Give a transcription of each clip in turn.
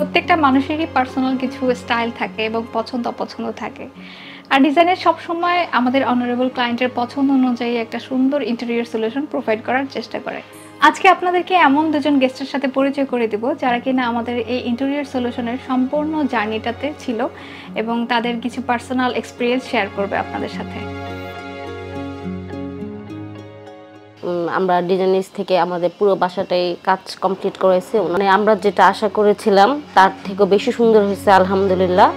প্রত্যেকটা মানুষেরই পার্সোনাল কিছু স্টাইল থাকে এবং পছন্দ অপছন্দ থাকে। আর ডিজাইনার সবসময় আমাদের অনারেবল ক্লায়েন্টের পছন্দ অনুযায়ী একটা সুন্দর ইন্টেরিয়র সলিউশন প্রোভাইড করার চেষ্টা করে। আজকে আপনাদেরকে এমন দুজন গেস্টের সাথে পরিচয় করে দেব যারা কিনা আমাদের এই ইন্টেরিয়র সলিউশনের সম্পূর্ণ জার্নিটাতে ছিল এবং তাদের কিছু পার্সোনাল এক্সপেরিয়েন্স শেয়ার করবে আপনাদের সাথে। আমরা ডিজাইনিস থেকে আমাদের পুরো বাসাটাই কাজ কমপ্লিট করেছে, মানে আমরা যেটা আশা করেছিলাম তার থেকেও বেশি সুন্দর হয়েছে আলহামদুলিল্লাহ।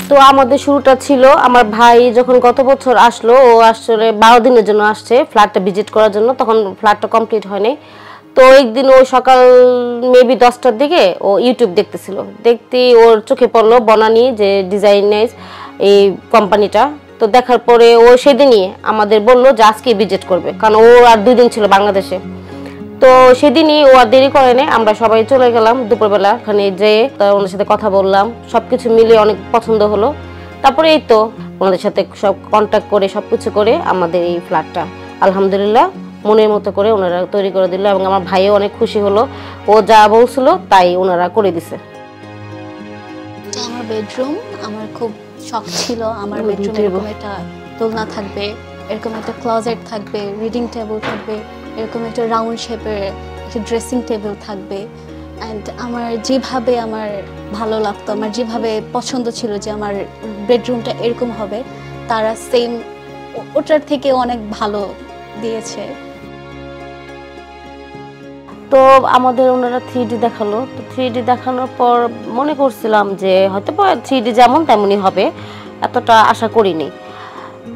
তো আমাদের শুরুটা ছিল, আমার ভাই যখন গত বছর আসলো, ও আসলে 12 দিনের জন্য আসছে ফ্ল্যাটটা ভিজিট করার জন্য, তখন ফ্ল্যাটটা কমপ্লিট হয়নি। তো একদিন ও সকাল মেবি 10টার দিকে ও ইউটিউব দেখতেছিল, দেখতেই ওর চোখে পড়লো বনানী যে ডিজাইনাইজ এই কোম্পানিটা। তো দেখার পরে ও সেদিনই আমাদের বললো যে আজকে ভিজিট করবে, কারণ ও আর 2 দিন ছিল বাংলাদেশে। তো সেদিনই ও আর দেরি করে নেই, আমরা সবাই চলে গেলাম দুপুরবেলা ওখানে যেয়ে ওনার সাথে কথা বললাম, সবকিছু মিলে অনেক পছন্দ হলো। তারপরে এই তো ওনাদের সাথে সব কন্ট্যাক্ট করে সবকিছু করে আমাদের এই ফ্ল্যাটটা আলহামদুলিল্লাহ মনের মতো করে ওনারা তৈরি করে দিল, এবং আমার ভাইও অনেক খুশি হলো, ও যা বলছিল তাই ওনারা করে দিছে। আমার বেডরুম, আমার খুব শখ ছিল আমার বেডরুমে এরকম একটা দোলনা থাকবে, এরকম একটা ক্লোজেট থাকবে, রিডিং টেবিল থাকবে, এরকম একটা রাউন্ড শেপের একটা ড্রেসিং টেবিল থাকবে। অ্যান্ড আমার যেভাবে আমার ভালো লাগতো, আমার যেভাবে পছন্দ ছিল যে আমার বেডরুমটা এরকম হবে, তারা সেম ওটার থেকে অনেক ভালো দিয়েছে। তো আমাদের ওনারা 3D দেখালো, তো 3D দেখানোর পর মনে করছিলাম যে হয়তো 3D যেমন তেমনই হবে, এতটা আশা করিনি।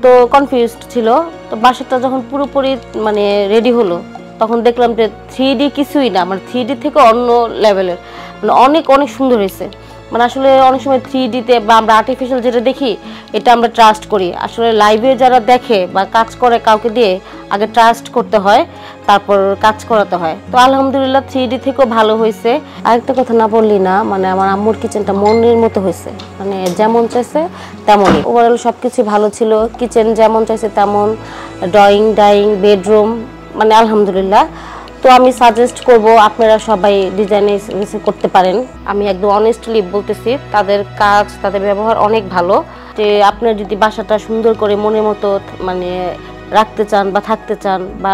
তো কনফিউজড ছিল। তো বাসাটা যখন পুরোপুরি মানে রেডি হলো, তখন দেখলাম যে 3D কিছুই না, মানে 3D থেকে অন্য লেভেলের, মানে অনেক অনেক সুন্দর হয়েছে। মানে আসলে অনেক সময় 3Dতে বা আমরা আর্টিফিশিয়াল যেটা দেখি এটা আমরা ট্রাস্ট করি, আসলে লাইভে যারা দেখে বা কাজ করে কাউকে দিয়ে আগে ট্রাস্ট করতে হয়, তারপর কাজ করাতে হয়। তো আলহামদুলিল্লাহ 3D থেকেও ভালো হয়েছে। আরেকটা কথা না বললি না, মানে আমার আম্মুর কিচেনটা মনের মতো হয়েছে, মানে যেমন চাইছে তেমনই। ওভারঅল সব কিছু ভালো ছিল, কিচেন যেমন চাইছে তেমন, ড্রয়িং ডাইনিং বেডরুম, মানে আলহামদুলিল্লাহ। তো আমি সাজেস্ট করব আপনারা সবাই ডিজাইনিং করতে পারেন। আমি একদম অনেস্টলি বলতেছি, তাদের কাজ তাদের ব্যবহার অনেক ভালো। যে আপনারা যদি বাসাটা সুন্দর করে মনের মতো মানে রাখতে চান বা থাকতে চান, বা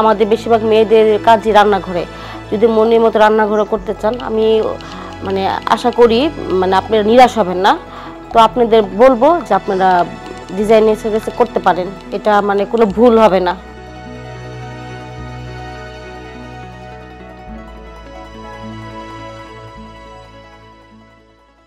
আমাদের বেশিরভাগ মেয়েদের কাজই রান্নাঘরে, যদি মনের মতো রান্নাঘরে করতে চান, আমি মানে আশা করি মানে আপনারা নিরাশ হবেন না। তো আপনাদের বলবো যে আপনারা ডিজাইনিং করতে পারেন, এটা মানে কোনো ভুল হবে না।